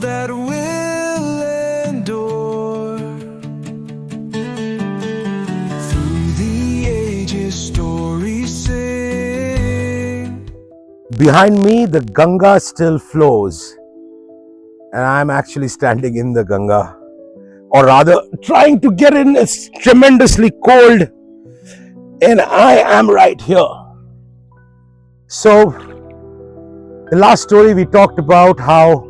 that will endure. Through the ages, stories sing. Behind me, the Ganga still flows, and I'm actually standing in the Ganga, or rather trying to get in. It's tremendously cold, and I am right here. So, the last story we talked about how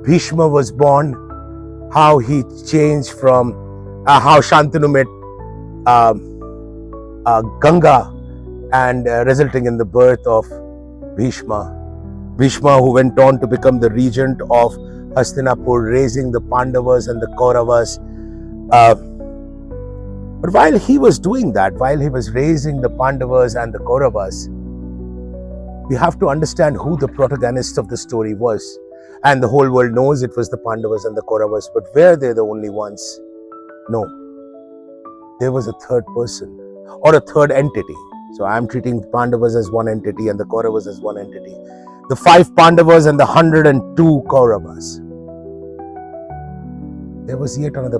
Bhishma was born, how he changed from how Shantanu met Ganga, and resulting in the birth of Bhishma. Bhishma, who went on to become the regent of Hastinapur, raising the Pandavas and the Kauravas. But while he was doing that, while he was raising the Pandavas and the Kauravas, we have to understand who the protagonist of the story was. And the whole world knows it was the Pandavas and the Kauravas, but were they the only ones? No. There was a third person or a third entity. So I am treating Pandavas as one entity and the Kauravas as one entity. The 5 Pandavas and the 102 Kauravas. There was yet another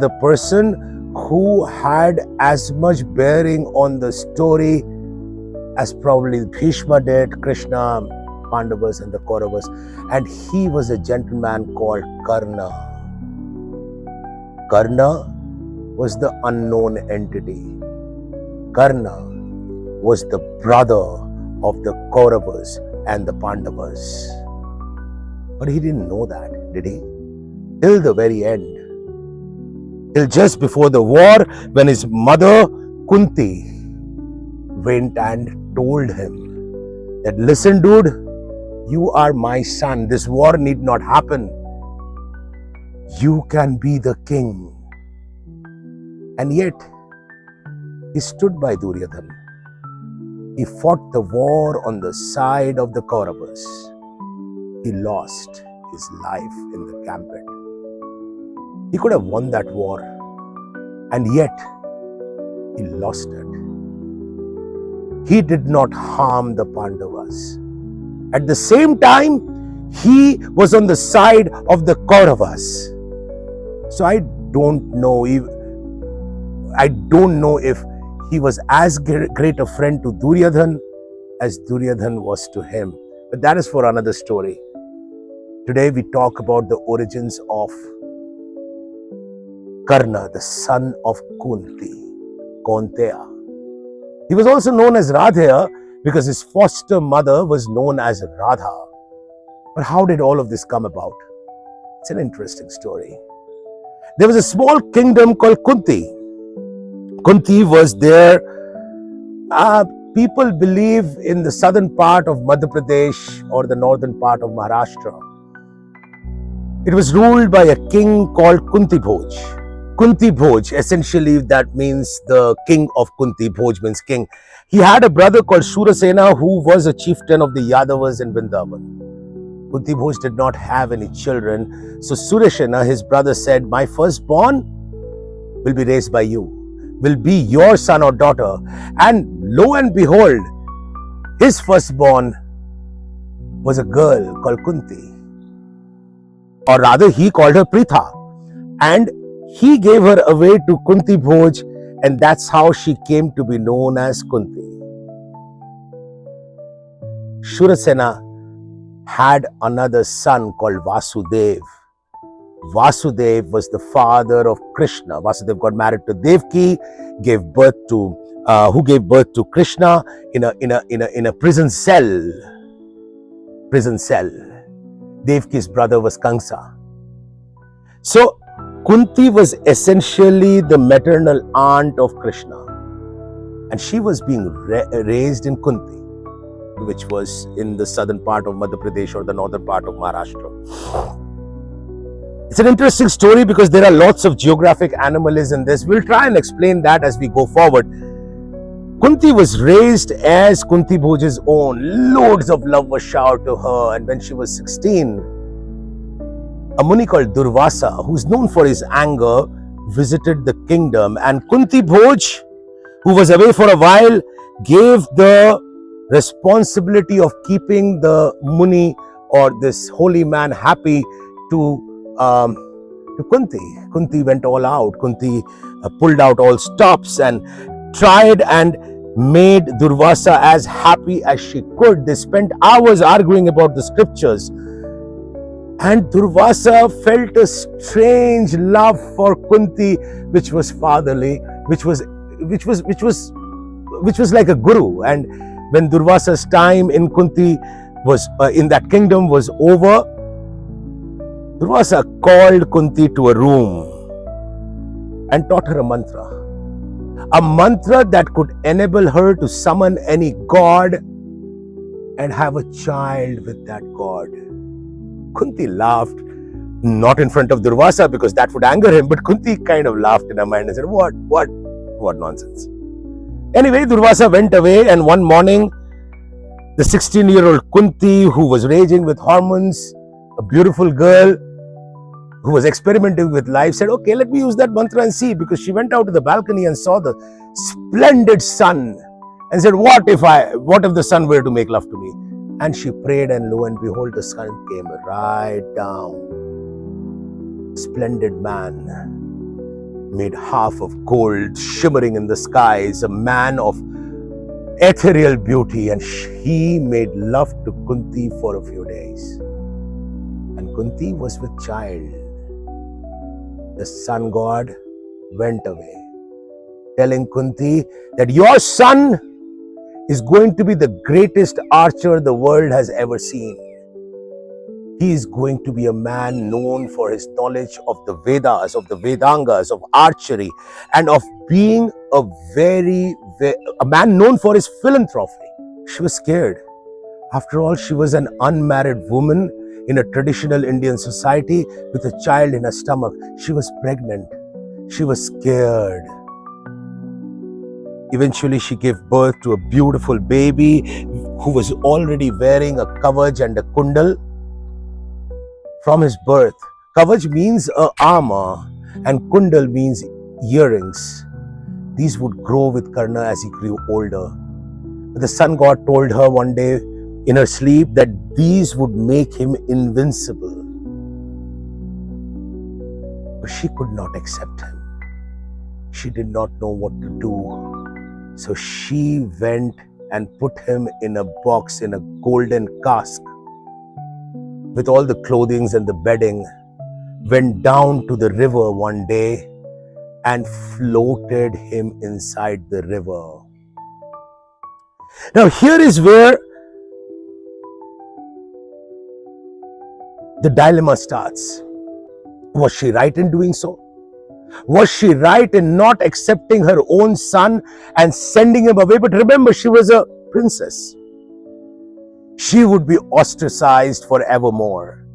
person who had as much bearing on the story as probably Bhishma did, Krishna, Pandavas and the Kauravas, and he was a gentleman called Karna. Karna was the unknown entity. Karna was the brother of the Kauravas and the Pandavas. But he didn't know that, did he? Till the very end. Till just before the war, when his mother Kunti went and told him that, listen dude, you are my son. This war need not happen. You can be the king. And yet, he stood by Duryodhana. He fought the war on the side of the Kauravas. He lost his life in the gambit. He could have won that war, and yet he lost it. He did not harm the Pandavas. At the same time, he was on the side of the Kauravas. So I don't know if he was as great a friend to Duryodhana as Duryodhana was to him. But that is for another story. Today we talk about the origins of Karna, the son of Kunti, Kaunteya. He was also known as Radheya because his foster mother was known as Radha. But how did all of this come about? It's an interesting story. There was a small kingdom called Kunti. Kunti was there. People believe in the southern part of Madhya Pradesh or the northern part of Maharashtra. It was ruled by a king called Kunti Bhoj. Kunti Bhoj, essentially that means the king of Kunti. Bhoj means king. He had a brother called Shurasena who was a chieftain of the Yadavas in Vrindavan. Kunti Bhoj did not have any children. So Surasena, his brother, said, my firstborn will be raised by you, will be your son or daughter. And lo and behold, his firstborn was a girl called Kunti. Or rather, he called her Pritha. And he gave her away to Kunti Bhoj, and that's how she came to be known as Kunti. Shurasena had another son called Vasudev. Vasudev was the father of Krishna. Vasudev got married to Devaki, who gave birth to Krishna in a prison cell. Devaki's brother was Kamsa. So Kunti was essentially the maternal aunt of Krishna, and she was being raised in Kunti, which was in the southern part of Madhya Pradesh or the northern part of Maharashtra. It's an interesting story because there are lots of geographic anomalies in this. We'll try and explain that as we go forward. Kunti was raised as Kunti Bhoj's own. Loads of love was showered to her, and when she was 16, a Muni called Durvasa, who's known for his anger, visited the kingdom, and Kunti Bhoj, who was away for a while, gave the responsibility of keeping the Muni or this holy man happy to Kunti. Kunti went all out. Kunti pulled out all stops and tried and made Durvasa as happy as she could. They spent hours arguing about the scriptures, and Durvasa felt a strange love for Kunti, which was fatherly, which was like a guru. And when Durvasa's time in Kunti was in that kingdom was over, Durvasa called Kunti to a room and taught her a mantra that could enable her to summon any god and have a child with that god. Kunti laughed, not in front of Durvasa because that would anger him, but Kunti kind of laughed in her mind and said, what nonsense. Anyway, Durvasa went away, and one morning, the 16-year-old Kunti, who was raging with hormones, a beautiful girl who was experimenting with life, said, okay, let me use that mantra and see, because she went out to the balcony and saw the splendid sun and said, what if the sun were to make love to me? And she prayed, and lo and behold, the sun came right down. Splendid man, made half of gold, shimmering in the skies, a man of ethereal beauty, and he made love to Kunti for a few days. And Kunti was with child. The sun god went away, telling Kunti that your son is going to be the greatest archer the world has ever seen. He is going to be a man known for his knowledge of the Vedas, of the Vedangas, of archery, and of being a man known for his philanthropy. She was scared. After all, she was an unmarried woman in a traditional Indian society with a child in her stomach. She was pregnant. She was scared. Eventually, she gave birth to a beautiful baby who was already wearing a kavach and a kundal. From his birth, kavach means armor and kundal means earrings. These would grow with Karna as he grew older. But the sun god told her one day in her sleep that these would make him invincible. But she could not accept him. She did not know what to do. So she went and put him in a box in a golden cask with all the clothing and the bedding, went down to the river one day and floated him inside the river. Now here is where the dilemma starts. Was she right in doing so? Was she right in not accepting her own son and sending him away? But remember, she was a princess. She would be ostracized forevermore.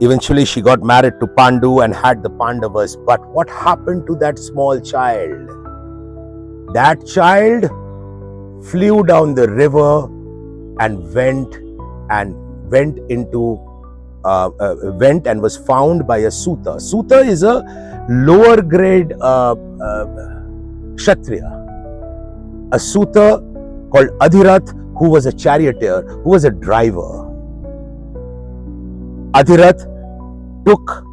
Eventually, she got married to Pandu and had the Pandavas. But what happened to that small child? That child flew down the river and went and was found by a Suta. Suta is a lower grade Kshatriya. A Suta called Adhirath, who was a charioteer, who was a driver. Adhirath took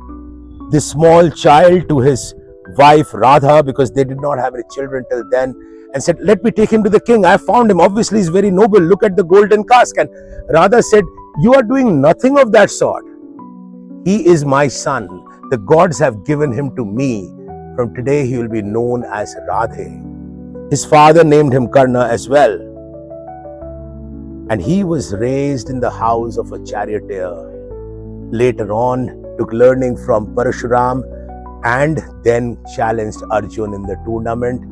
this small child to his wife Radha, because they did not have any children till then, and said, let me take him to the king. I found him. Obviously, he's very noble. Look at the golden cask. And Radha said, you are doing nothing of that sort. He is my son. The gods have given him to me. From today, he will be known as Radhe. His father named him Karna as well. And he was raised in the house of a charioteer. Later on, took learning from Parashuram and then challenged Arjun in the tournament.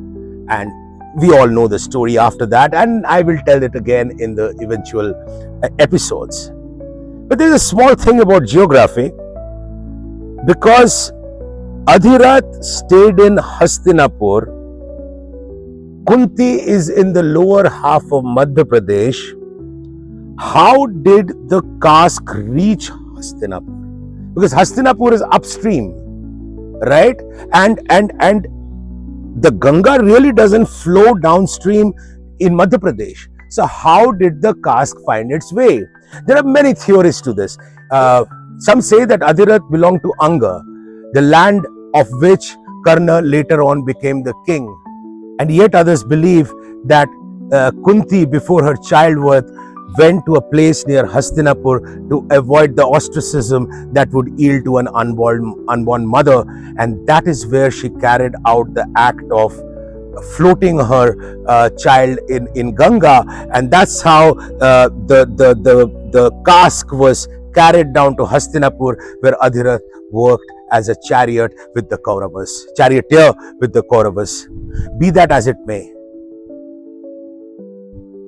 And we all know the story after that, and I will tell it again in the eventual episodes. But there's a small thing about geography. Because Adhirath stayed in Hastinapur, Kunti is in the lower half of Madhya Pradesh. How did the cask reach Hastinapur? Because Hastinapur is upstream, right? And the Ganga really doesn't flow downstream in Madhya Pradesh. So how did the cask find its way? There are many theories to this. Some say that Adhirath belonged to Anga, the land of which Karna later on became the king. And yet others believe that Kunti, before her childbirth, went to a place near Hastinapur to avoid the ostracism that would yield to an unborn mother. And that is where she carried out the act of floating her child in Ganga. And that's how the cask was carried down to Hastinapur, where Adhirath worked as a charioteer with the Kauravas. Be that as it may,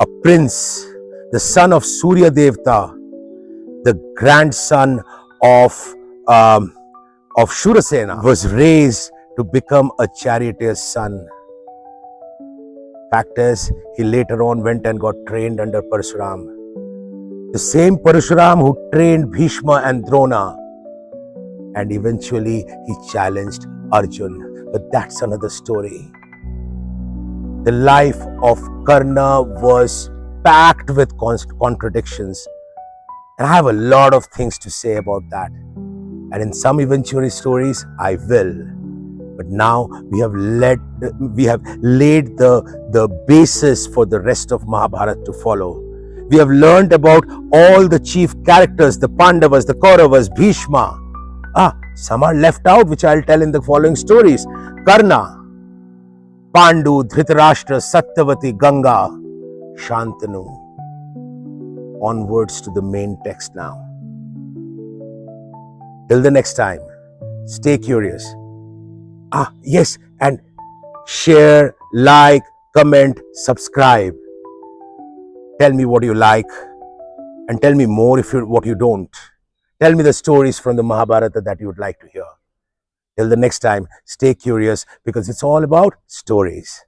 a prince, the son of Surya Devta, the grandson of Shurasena, was raised to become a charioteer's son. Fact is, he later on went and got trained under Parshuram. The same Parshuram who trained Bhishma and Drona. And eventually he challenged Arjun. But that's another story. The life of Karna was packed with contradictions. And I have a lot of things to say about that. And in some eventually stories, I will. But now we have laid the basis for the rest of Mahabharata to follow. We have learned about all the chief characters, the Pandavas, the Kauravas, Bhishma. Some are left out, which I'll tell in the following stories. Karna, Pandu, Dhritarashtra, Satyavati, Ganga, Shantanu. Onwards to the main text now. Till the next time, stay curious. Yes, and share, like, comment, subscribe. Tell me what you like and tell me more what you don't. Tell me the stories from the Mahabharata that you would like to hear. Till the next time, stay curious, because it's all about stories.